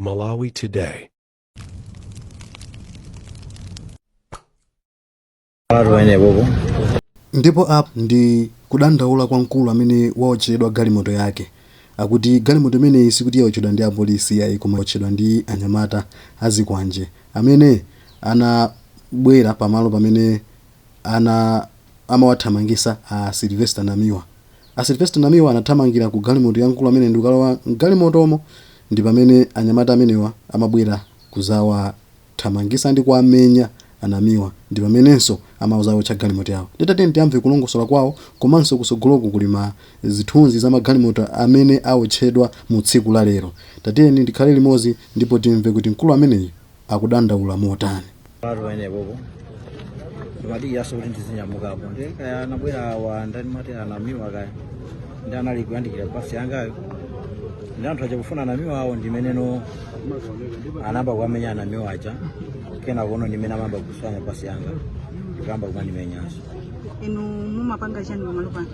Malawi today. Ndipo app ndi kudandaula kwa Nkulu amene waotchedwa galimoto yake. Akuti galimoto imeneyi sikuti yaotchedwa ndi apolisi ayi koma yaotchedwa ndi anyamata azikwanje amene anabwera pamalo pamene amawathamangisa a Sylvester Namiwa. A Sylvester Namiwa anathamangira ku galimoto ya Nkulu amene ndi kukalowa galimotomo ndi pamene anyamata amenewa amabwera kuzawathamangisa ndi kuamenya anamiwa ndi pamenenso amauzawo cha galimoto yawo. Nditatenti tiamve kulongosola kwawo komanso kusogoloku kulima zithunzi za magalimoto amene aotchedwa mu tsiku la lero. Tateni ndikhale limodzi ndipo timve kuti Nkulu ameneyi akudandaula motani. Madi yaso kuti ndizinyamuka apo ndeka anabwera wa ndani mati anamiwa kaya ndi anali kuyandikira basi yangayo ndi anthu aja kufuna anamiwa awo ndimeneno anamba kuamenya anamiwa aja kena kuno ndimene amamba kuswanya basi yanga ndikamba kumandimenyaso. Inu mumapanga chani pamalo pano?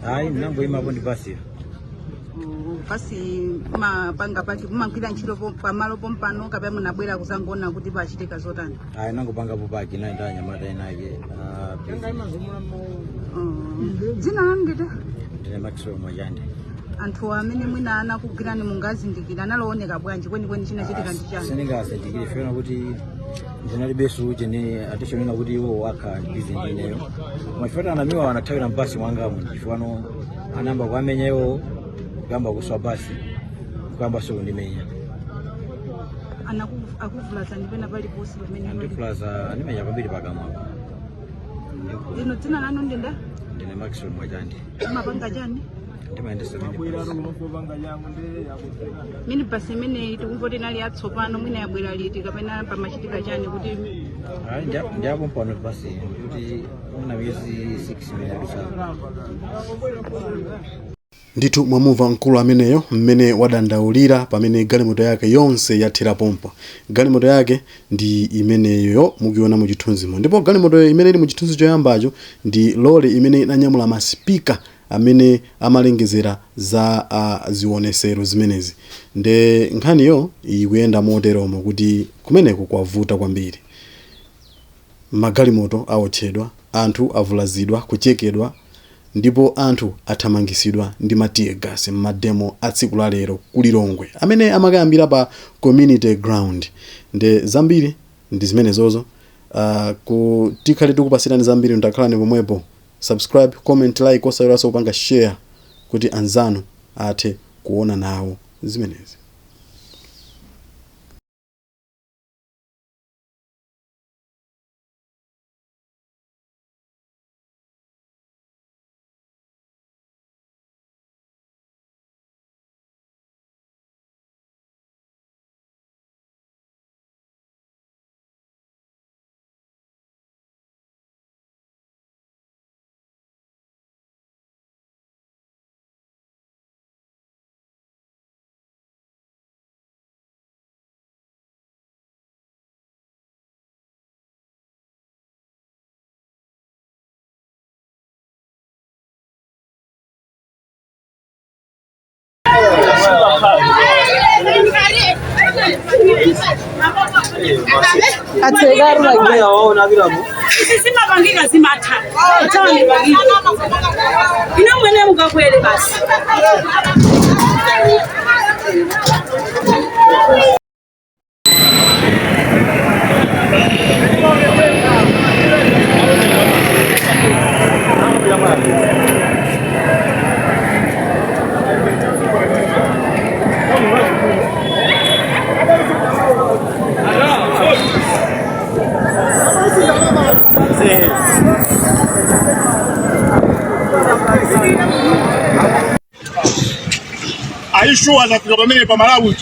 Ayi ndinangoyima apo ndi basi. Basi mapanga pake mumagwira ntchito pamalo pompano kapena munabwera kuzangoona kuti pachitika zotani? Ayi nangopanga po paki nayi ndi anyamata enake. Dzina lanu ndite? Ndine Maxwell Mwajandi. Anthu amene mwina anakugwirani mungazindikira analooneka bwanji kwenikweni chinachitika ndi chani? Sindingazindikire funa kuti ndinalibesu chene atishonena kuti iwo wakha busy ndineyo. Mwachifata anamiwa anathawira mbasi mwangamu chifano anamba kuamenya iwo kugamba kuswa basi kugamba so ndimenya. Akuvulaza ndipena pali posi pamene Andivulaza animenya pambiri pakamwa. Ino dzina lanu ndinde? Ndine Maxwell Mwajandi. Mumapanga chani? Ndimayendesa mini basi imene tikumvoti nali yatsopano mwina yabwera liti kapena pamachitika chani kuti ndiapo mpano basi kuti una miezi 6 minutes. Ndithu mwamumva Nkulu ameneyo mmene wadandaulira pamene galimoto yake yonse yathera pompo. Galimoto yake ndi imeneyo mukiona mu chithunzimo. Ndipo galimoto imene ili mu chithunzi choyambacho ndi lole imene inanyamula masipika amene amalengezera za zionesero zimenezi. Nde nkhaniyo ikuyenda moteromo kuti kumeneko kwavuta kwambiri. Magalimoto aotchedwa, anthu avulazidwa, kuchekedwa, ndipo anthu athamangisidwa ndi matiye gas Mademo a tsiku la lero kulilongwe amene amakayambira pa community ground. Nde zambiri ndi zimenezozo. Tikhale tikupasirani zambiri ndakhalani pomwepo. Subscribe, comment, like, osayiraso kupanga share kuti anzanu athe kuona nawo zimenezi. Are you sure that the government of Malawi,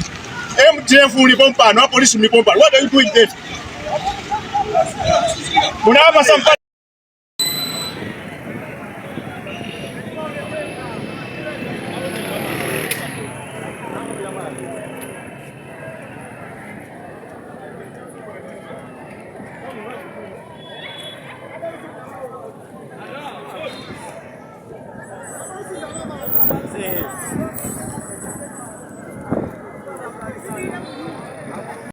MTF will be pumped, no police will be pumped? What are you doing there? Munava some.